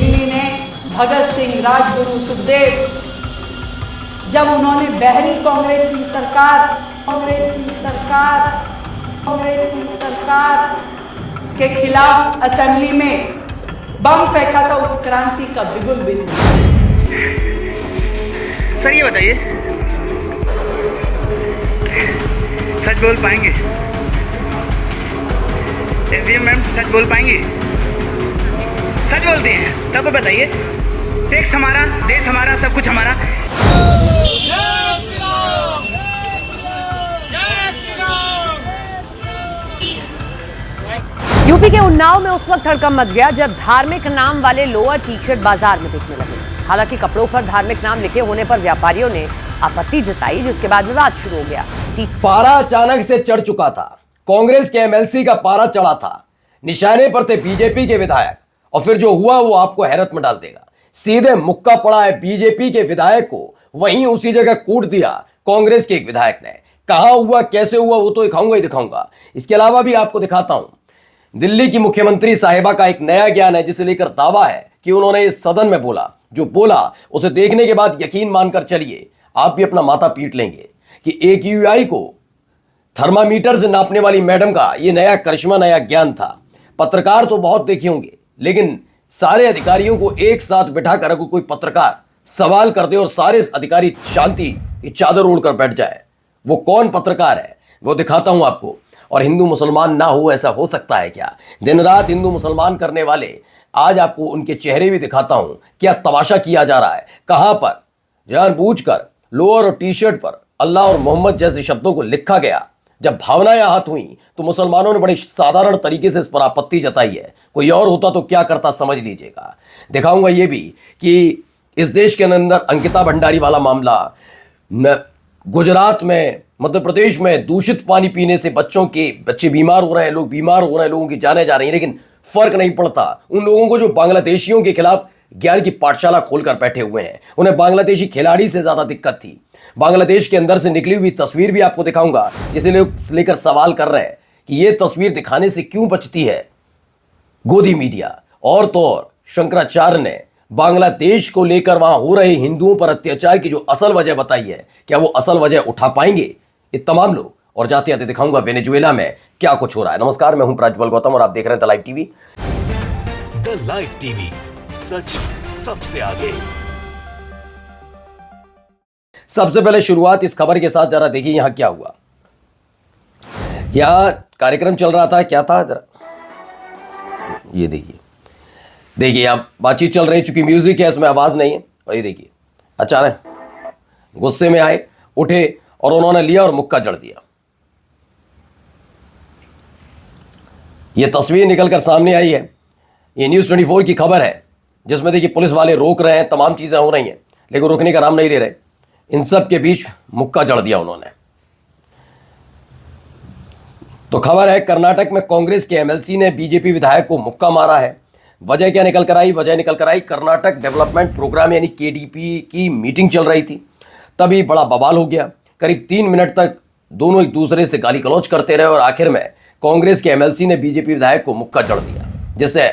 दिल्ली ने भगत सिंह, राजगुरु, सुखदेव, जब उन्होंने बहरी कांग्रेस की सरकार के खिलाफ असेंबली में बम फेंका था, उस क्रांति का बिगुल भी सुना। सर ये बताइए, सच बोल पाएंगे? एसडीएम मैम सच बोल पाएंगे? सच बोलते हैं तब बताइए। टैक्स हमारा, देश हमारा, सब कुछ हमारा। यूपी के उन्नाव में उस वक्त हड़कंप मच गया जब धार्मिक नाम वाले लोअर टी शर्ट बाजार में बिकने लगे। हालांकि कपड़ों पर धार्मिक नाम लिखे होने पर व्यापारियों ने आपत्ति जताई, जिसके बाद विवाद शुरू हो गया। पारा अचानक से चढ़ चुका था। कांग्रेस के एमएलसी का पारा चढ़ा था। निशाने पर थे बीजेपी के विधायक, और फिर जो हुआ वो आपको हैरत में डाल देगा। सीधे मुक्का पड़ा है बीजेपी के विधायक को, वहीं उसी जगह कूट दिया कांग्रेस के एक विधायक ने। कहां हुआ, कैसे हुआ, वो तो दिखाऊंगा। इसके अलावा भी आपको दिखाता हूं। दिल्ली की मुख्यमंत्री साहिबा का एक नया ज्ञान है, जिसे लेकर दावा है कि उन्होंने इस सदन में बोला। जो बोला उसे देखने के बाद यकीन मानकर चलिए, आप भी अपना माथा पीट लेंगे कि AQI को थर्मामीटर से नापने वाली मैडम का यह नया करिश्मा, नया ज्ञान था। पत्रकार तो बहुत देखे होंगे, लेकिन सारे अधिकारियों को एक साथ बिठाकर अगर कोई पत्रकार सवाल कर दे और सारे अधिकारी शांति की चादर ओढ़कर बैठ जाए, वो कौन पत्रकार है वो दिखाता हूं आपको। और हिंदू मुसलमान ना हो, ऐसा हो सकता है क्या? दिन रात हिंदू मुसलमान करने वाले, आज आपको उनके चेहरे भी दिखाता हूं। क्या तमाशा किया जा रहा है, कहां पर जानबूझकर लोअर और टी शर्ट पर अल्लाह और मोहम्मद जैसे शब्दों को लिखा गया। जब भावनाएं आहत हुई तो मुसलमानों ने बड़े साधारण तरीके से इस पर आपत्ति जताई है। कोई और होता तो क्या करता, समझ लीजिएगा। दिखाऊंगा ये भी कि इस देश के अंदर अंकिता भंडारी वाला मामला, गुजरात में, मध्य प्रदेश में दूषित पानी पीने से बच्चे बीमार हो रहे हैं, लोग बीमार हो रहे हैं, लोगों की जानें जा रही हैं, लेकिन फर्क नहीं पड़ता उन लोगों को जो बांग्लादेशियों के खिलाफ ज्ञान की पाठशाला खोलकर बैठे हुए हैं। उन्हें बांग्लादेशी खिलाड़ी से ज्यादा दिक्कत थी। बांग्लादेश के अंदर से निकली हुई तस्वीर भी आपको दिखाऊंगा, जिसे लोग लेकर सवाल कर रहे हैं कि यह तस्वीर दिखाने से क्यों बचती है गोदी मीडिया। और तो और शंकराचार्य ने बांग्लादेश को लेकर वहां हो रहे हिंदुओं पर अत्याचार की जो असल वजह बताई है, क्या वो असल वजह उठा पाएंगे ये तमाम लोग? और जाते जाते दिखाऊंगा वेनेजुएला में क्या कुछ हो रहा है। नमस्कार, मैं हूं प्रज्वल गौतम और आप देख रहे हैं the live TV. The live TV, सच सबसे आगे। सबसे पहले शुरुआत इस खबर के साथ, जरा देखिए यहां क्या हुआ। यहां कार्यक्रम चल रहा था, क्या था जरा ये देखिए यहां बातचीत चल रही, चूंकि म्यूजिक है इसमें आवाज नहीं है। और ये देखिए अचानक गुस्से में आए, उठे और उन्होंने लिया और मुक्का जड़ दिया। यह तस्वीर निकलकर सामने आई है। ये न्यूज़ 24 की खबर है, जिसमें देखिए पुलिस वाले रोक रहे हैं, तमाम चीजें हो रही हैं, लेकिन रुकने का नाम नहीं ले रहे। इन सब के बीच मुक्का जड़ दिया उन्होंने। तो खबर है कर्नाटक में कांग्रेस के एमएलसी ने बीजेपी विधायक को मुक्का मारा है। वजह क्या निकल कर आई? वजह निकल कर आई, कर्नाटक डेवलपमेंट प्रोग्राम यानी KDP की मीटिंग चल रही थी। तभी बड़ा बवाल हो गया। करीब 3 मिनट तक दोनों एक दूसरे से गाली गलौज करते रहे और आखिर में कांग्रेस के एमएलसी ने बीजेपी विधायक को मुक्का जड़ दिया, जिससे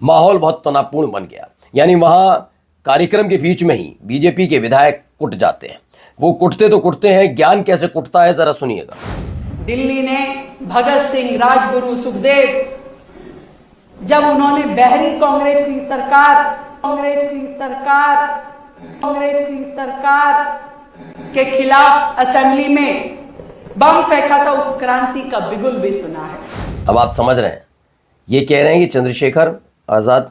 माहौल बहुत तनावपूर्ण बन गया। यानी वहां कार्यक्रम के बीच में ही बीजेपी के विधायक कुट जाते हैं। वो कुटते तो कुटते हैं, ज्ञान कैसे कुटता है जरा सुनिएगा। दिल्ली ने भगत सिंह, राजगुरु, सुखदेव, जब उन्होंने बहरी कांग्रेस की सरकार के खिलाफ असेंबली में बम फेंका था, उस क्रांति का बिगुल भी सुना है। अब आप समझ रहे हैं, ये कह रहे हैं कि चंद्रशेखर आजाद,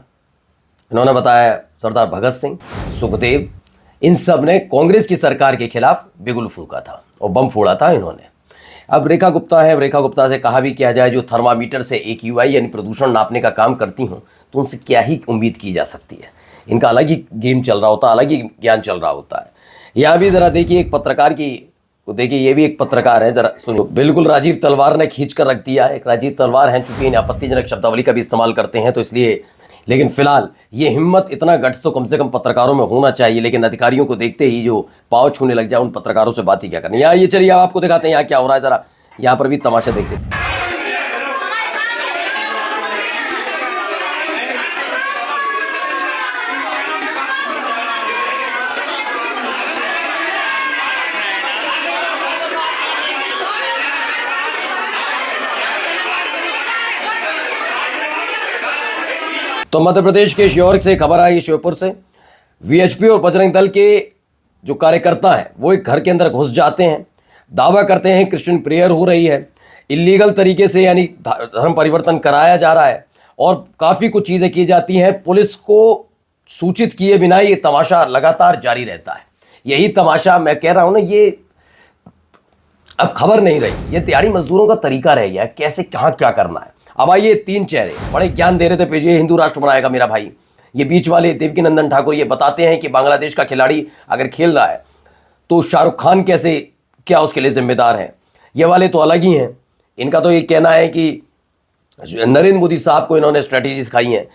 इन्होंने बताया सरदार भगत सिंह, सुखदेव, इन सब ने कांग्रेस की सरकार के खिलाफ बिगुल फूंका था और बम फोड़ा था इन्होंने। अब रेखा गुप्ता है, रेखा गुप्ता से कहा भी किया जाए, जो थर्मामीटर से AQI यानी प्रदूषण नापने का काम करती हूं, तो उनसे क्या ही उम्मीद की जा सकती है। इनका अलग ही गेम चल रहा होता है, अलग ही ज्ञान चल रहा होता है। यहाँ भी जरा देखिए एक पत्रकार की, तो देखिए ये भी एक पत्रकार है, जरा सुनिए। बिल्कुल राजीव तलवार ने खींच कर रख दिया। एक राजीव तलवार हैं, चूंकि इन आपत्तिजनक शब्दावली का भी इस्तेमाल करते हैं तो इसलिए, लेकिन फिलहाल ये हिम्मत, इतना गट्स तो कम से कम पत्रकारों में होना चाहिए। लेकिन अधिकारियों को देखते ही जो पाँव छूने लग जाए, उन पत्रकारों से बात ही क्या करनी। यहाँ ये चलिए आपको दिखाते हैं यहाँ क्या हो रहा है, जरा यहाँ पर भी तमाशा देखते हैं। तो मध्य प्रदेश के श्योर से खबर आई, श्योपुर से वीएचपी और बजरंग दल के जो कार्यकर्ता हैं वो एक घर के अंदर घुस जाते हैं, दावा करते हैं क्रिश्चियन प्रेयर हो रही है, इलीगल तरीके से यानी धर्म परिवर्तन कराया जा रहा है और काफ़ी कुछ चीज़ें की जाती हैं। पुलिस को सूचित किए बिना ये तमाशा लगातार जारी रहता है। यही तमाशा मैं कह रहा हूं ना, ये अब खबर नहीं रही, ये दिहाड़ी मजदूरों का तरीका रह गया है, कैसे कहाँ क्या करना है। अब आइए, 3 चेहरे बड़े ज्ञान दे रहे थे, ये हिंदू राष्ट्र बनाएगा मेरा भाई। ये बीच वाले देवकीनंदन ठाकुर ये बताते हैं कि बांग्लादेश का खिलाड़ी अगर खेल रहा है तो शाहरुख खान कैसे क्या उसके लिए जिम्मेदार है। ये वाले तो अलग ही हैं, इनका तो ये कहना है कि नरेंद्र मोदी साहब को इन्होंने स्ट्रेटेजी सिखाई है।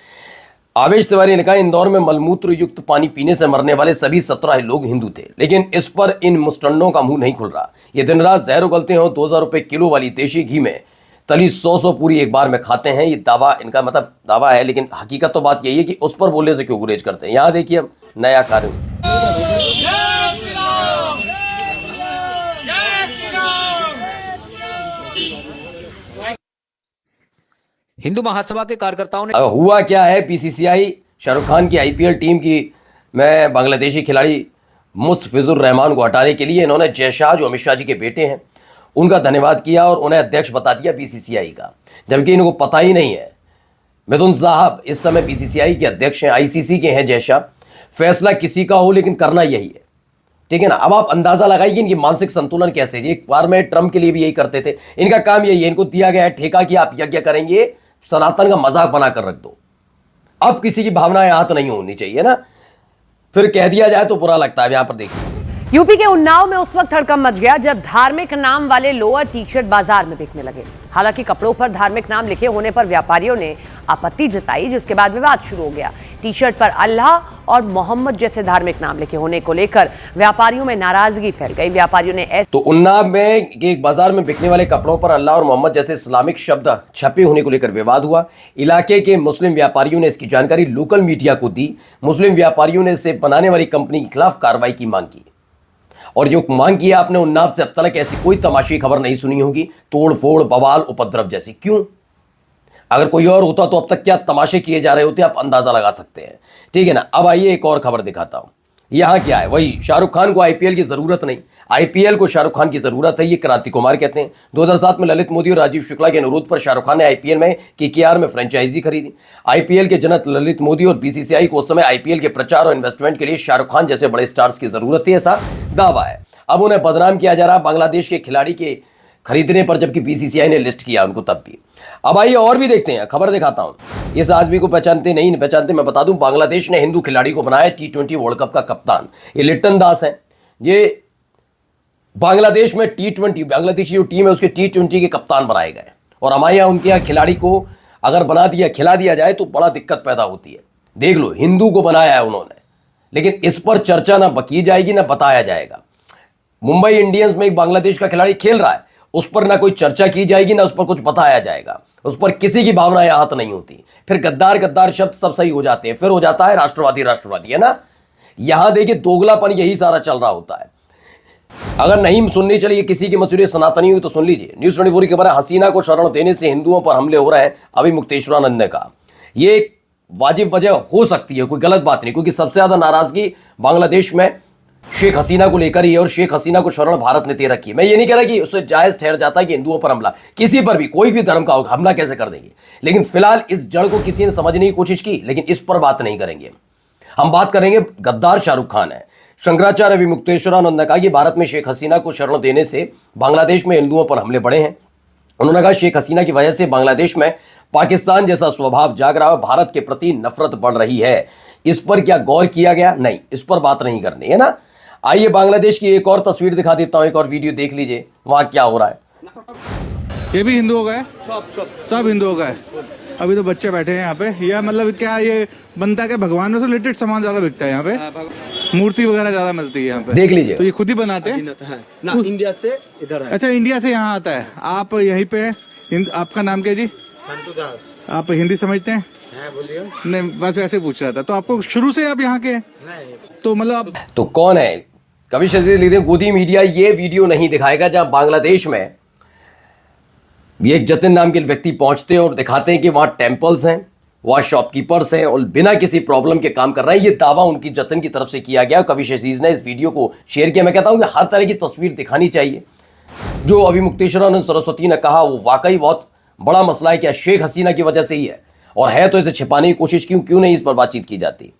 आवेश तिवारी ने कहा इंदौर में मलमूत्र युक्त पानी पीने से मरने वाले सभी 17 लोग हिंदू थे, लेकिन इस पर इन मुस्टंडों का मुंह नहीं खुल रहा। ये दिन रात जहर उगलते हो, 2000 रुपए किलो वाली देशी घी में तली 100 पूरी एक बार में खाते हैं। ये दावा इनका मतलब दावा है, लेकिन हकीकत तो बात यही है कि उस पर बोलने से क्यों गुरेज करते हैं। यहां देखिए हम नया कार्य। हिंदू महासभा के कार्यकर्ताओं ने हुआ क्या है, बीसीसीआई शाहरुख खान की आईपीएल टीम की में बांग्लादेशी खिलाड़ी मुस्तफिजुर रहमान को हटाने के लिए इन्होंने जय शाह जो अमित शाह जी के बेटे हैं उनका धन्यवाद किया और उन्हें अध्यक्ष बता दिया बीसीसीआई का, जबकि इनको पता ही नहीं है। मिथुन साहब इस समय बीसीसीआई के अध्यक्ष हैं, आईसीसी के हैं जय शाह। फैसला किसी का हो लेकिन करना यही है, ठीक है ना। अब आप अंदाजा लगाइए इनकी मानसिक संतुलन कैसे। एक बार में ट्रंप के लिए भी यही करते थे, इनका काम यही है, इनको दिया गया है ठेका कि आप यज्ञ करेंगे, सनातन का मजाक बनाकर रख दो। अब किसी की भावनाएं आहत नहीं होनी चाहिए ना, फिर कह दिया जाए तो बुरा लगता है। यहां पर देखिए यूपी के उन्नाव में उस वक्त हड़कंप मच गया जब धार्मिक नाम वाले लोअर टी शर्ट बाजार में बिकने लगे। हालांकि कपड़ों पर धार्मिक नाम लिखे होने पर व्यापारियों ने आपत्ति जताई, जिसके बाद विवाद शुरू हो गया। टी शर्ट पर अल्लाह और मोहम्मद जैसे धार्मिक नाम लिखे होने को लेकर व्यापारियों में नाराजगी फैल गई। व्यापारियों ने तो उन्नाव में एक बाजार में बिकने वाले कपड़ों पर अल्लाह और मोहम्मद जैसे इस्लामिक शब्द छपे होने को लेकर विवाद हुआ। इलाके के मुस्लिम व्यापारियों ने इसकी जानकारी लोकल मीडिया को दी। मुस्लिम व्यापारियों ने इसे बनाने वाली कंपनी के खिलाफ कार्रवाई की मांग की। और जो मांग किया आपने उन्नाव से अब तक ऐसी कोई तमाशी खबर नहीं सुनी होगी, तोड़ फोड़ बवाल उपद्रव जैसी। क्यों? अगर कोई और होता तो अब तक क्या तमाशे किए जा रहे होते, आप अंदाजा लगा सकते हैं, ठीक है ना। अब आइए एक और खबर दिखाता हूं। यहां क्या है, वही शाहरुख खान को आईपीएल की जरूरत नहीं, आईपीएल को शाहरुख खान की जरूरत है, ये क्रांति कुमार कहते हैं। 2007 में ललित मोदी और राजीव शुक्ला के अनुरोध पर शाहरुख खान ने आईपीएल में केकेआर में फ्रेंचाइजी खरीदी। आईपीएल के जनक ललित मोदी और बीसीसीआई को उस समय आईपीएल के प्रचार और इन्वेस्टमेंट के लिए शाहरुख खान जैसे बड़े स्टार्स की जरूरत थी, ऐसा दावा है। अब उन्हें बदनाम किया जा रहा बांग्लादेश के खिलाड़ी के खरीदने पर, जबकि बीसीसीआई ने लिस्ट किया उनको तब भी। अब आइए और भी देखते हैं, खबर दिखाता हूं। इस आदमी को पहचानते नहीं पहचानते मैं बता दूं, बांग्लादेश ने हिंदू खिलाड़ी को बनाया T20 वर्ल्ड कप का कप्तान। ये लिट्टन दास है, ये बांग्लादेश में T20 बांग्लादेशी जो टीम है उसके T20 के कप्तान बनाए गए। और हमारे यहाँ उनके यहाँ खिलाड़ी को अगर बना दिया खिला दिया जाए तो बड़ा दिक्कत पैदा होती है। देख लो, हिंदू को बनाया है उन्होंने, लेकिन इस पर चर्चा ना की जाएगी ना बताया जाएगा। मुंबई इंडियंस में एक बांग्लादेश का खिलाड़ी खेल रहा है, उस पर ना कोई चर्चा की जाएगी ना उस पर कुछ बताया जाएगा, उस पर किसी की भावनाएं आहत नहीं होती। फिर गद्दार गद्दार शब्द सब सही हो जाते हैं, फिर हो जाता है राष्ट्रवादी राष्ट्रवादी, है ना। यहां देखिए दोगलापन यही सारा चल रहा होता है। अगर नहीं सुननी चलिए किसी की मसूरी सनातनी हुई तो सुन लीजिए। न्यूज़ 24 की खबर है, हसीना को शरण देने से हिंदुओं पर हमले हो रहे हैं, अभी मुक्तेश्वरानंद ने कहा। ये एक वाजिब वजह हो सकती है, कोई गलत बात नहीं, क्योंकि सबसे ज्यादा नाराजगी बांग्लादेश में शेख हसीना को लेकर ही है और शेख हसीना को शरण भारत ने दे रखी है। मैं ये नहीं कह रहा कि उससे जायज ठहर जाता है कि हिंदुओं पर हमला, किसी पर भी कोई भी धर्म का हमला कैसे कर देंगे, लेकिन फिलहाल इस जड़ को किसी ने समझने की कोशिश की, लेकिन इस पर बात नहीं करेंगे। हम बात करेंगे गद्दार शाहरुख खान है। शंकराचार्य अभी मुक्तेश्वरानंद ने कहा कि भारत में शेख हसीना को शरण देने से बांग्लादेश में हिंदुओं पर हमले बढ़े हैं। उन्होंने कहा शेख हसीना की वजह से बांग्लादेश में पाकिस्तान जैसा स्वभाव जाग रहा है, भारत के प्रति नफरत बढ़ रही है। इस पर क्या गौर किया गया? नहीं, इस पर बात नहीं करनी है ना। आइए बांग्लादेश की एक और तस्वीर दिखा देता हूं, एक और वीडियो देख लीजिए वहां क्या हो रहा है। ये भी हिंदू हो गए, सब हिंदू हो गए। अभी तो बच्चे बैठे हैं यहाँ पे। यह मतलब क्या ये बनता है कि भगवानों से रिलेटेड सामान ज्यादा बिकता है यहाँ पे, मूर्ति वगैरह ज्यादा मिलती है यहाँ पे, देख लीजिए। तो ये खुद ही बनाते हैं ना, इंडिया से इधर है। अच्छा, इंडिया से यहाँ आता है। आप यहीं पे, आपका नाम क्या जी? आप हिंदी समझते हैं? बोलिए। नहीं, बस ऐसे पूछ रहा था। तो आपको शुरू से आप यहाँ के? तो मतलब तो कौन है? कभी शजीद लीजिए, गोदी मीडिया ये वीडियो नहीं दिखाएगा जहां बांग्लादेश में एक जतिन नाम के व्यक्ति पहुंचते हैं और दिखाते हैं कि वहां टेंपल्स हैं, वह शॉपकीपर्स है और बिना किसी प्रॉब्लम के काम कर रहे हैं। ये दावा उनकी जतन की तरफ से किया गया। कविश अजीज ने इस वीडियो को शेयर किया। मैं कहता हूं कि हर तरह की तस्वीर दिखानी चाहिए। जो अभी मुक्तेश्वरानंद सरस्वती ने कहा वो वाकई बहुत बड़ा मसला है। क्या शेख हसीना की वजह से ही है, और है तो इसे छिपाने की कोशिश क्यों नहीं इस पर बातचीत की जाती।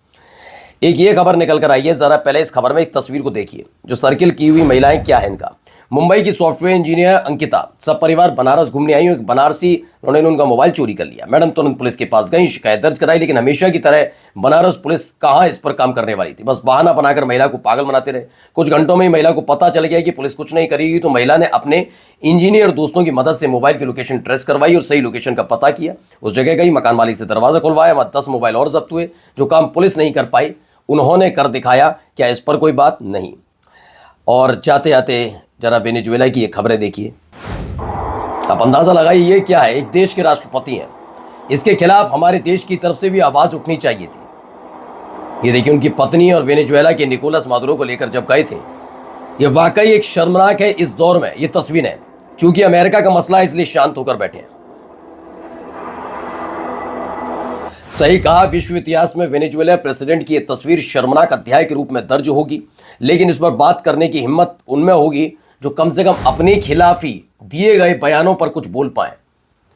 एक ये खबर निकल कर आई है, जरा पहले इस खबर में एक तस्वीर को देखिए। जो सर्किल की हुई महिलाएं, क्या है इनका। मुंबई की सॉफ्टवेयर इंजीनियर अंकिता सब परिवार बनारस घूमने आई। एक बनारसी उन्होंने उनका मोबाइल चोरी कर लिया। मैडम तुरंत पुलिस के पास गई, शिकायत दर्ज कराई, लेकिन हमेशा की तरह बनारस पुलिस कहां इस पर काम करने वाली थी। बस बहाना बनाकर महिला को पागल बनाते रहे। कुछ घंटों में ही महिला को पता चल गया कि पुलिस कुछ नहीं करेगी, तो महिला ने अपने इंजीनियर दोस्तों की मदद से मोबाइल की लोकेशन ट्रेस करवाई और सही लोकेशन का पता किया। उस जगह गई, मकान मालिक से दरवाजा खुलवाया, वहां 10 मोबाइल और जब्त हुए। जो काम पुलिस नहीं कर पाई उन्होंने कर दिखाया। क्या इस पर कोई बात नहीं। और जाते जाते जरा वेनेजुएला की ये खबरें देखिए। आप अंदाजा लगाइए ये क्या है। एक देश के राष्ट्रपति हैं, इसके खिलाफ हमारे देश की तरफ से भी आवाज उठनी चाहिए थी। ये देखिए उनकी पत्नी और वेनेजुएला के निकोलस मादुरो को लेकर जब गए थे। ये वाकई एक शर्मनाक है इस दौर में ये तस्वीरें। चूंकि अमेरिका का मसला है इसलिए शांत होकर बैठे हैं। सही कहा, विश्व इतिहास में वेनेजुएला प्रेसिडेंट की यह तस्वीर शर्मनाक अध्याय के रूप में दर्ज होगी। लेकिन इस पर बात करने की हिम्मत उनमें होगी जो कम से कम अपने खिलाफ ही दिए गए बयानों पर कुछ बोल पाए।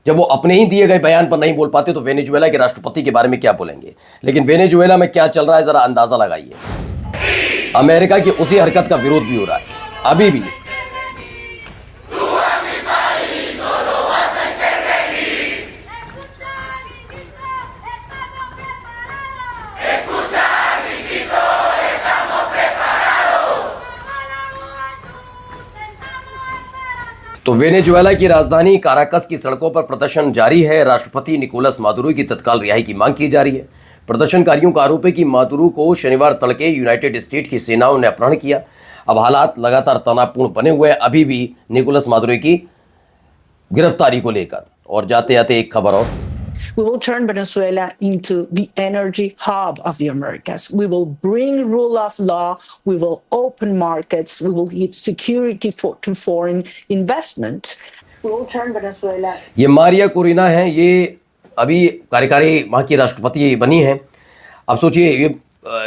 जब वो अपने ही दिए गए बयान पर नहीं बोल पाते तो वेनेजुएला के राष्ट्रपति के बारे में क्या बोलेंगे। लेकिन वेनेजुएला में क्या चल रहा है जरा अंदाजा लगाइए। अमेरिका की उसी हरकत का विरोध भी हो रहा है अभी भी। तो वेनेजुएला की राजधानी काराकस की सड़कों पर प्रदर्शन जारी है। राष्ट्रपति निकोलस मादुरो की तत्काल रिहाई की मांग की जा रही है। प्रदर्शनकारियों का आरोप है कि मादुरो को शनिवार तड़के यूनाइटेड स्टेट की सेनाओं ने अपहरण किया। अब हालात लगातार तनावपूर्ण बने हुए हैं अभी भी निकोलस मादुरो की गिरफ्तारी को लेकर। और जाते जाते एक खबर और। We will turn Venezuela into the energy hub of the Americas. We will bring rule of law. We will open markets. We will give security to foreign investment. We will turn Venezuela. ये Maria Corina है, ये अभी कार्यकारी वहाँ की राष्ट्रपति बनी है। अब सोचिए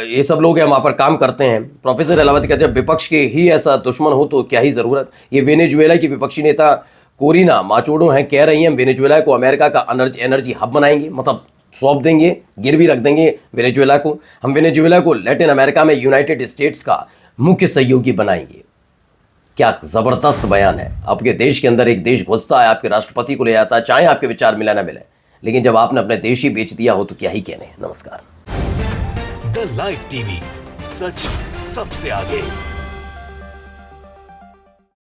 ये सब लोग हैं वहाँ पर काम करते हैं। प्रोफेसर एलावती का जब विपक्ष के ही ऐसा दुश्मन हो तो क्या ही ज़रूरत। ये वेनेजुएला की विपक्षी नेता कोरिना माचोडो हैं, कह रही हैं वेनेजुएला को अमेरिका का एनर्जी हब बनाएंगे, मतलब सौंप देंगे, गिरवी रख देंगे वेनेजुएला को। हम वेनेजुएला को लैटिन अमेरिका में यूनाइटेड स्टेट्स का मुख्य सहयोगी बनाएंगे। क्या ज़बरदस्त बयान है। आपके देश के अंदर एक देश घुसता है, आपके राष्ट्रपति को ले आता है, चाहे आपके विचार मिले ना मिले, लेकिन जब आपने अपने देश ही बेच दिया हो तो क्या ही कहने। नमस्कार। द लाइव टीवी, सच सबसे आगे।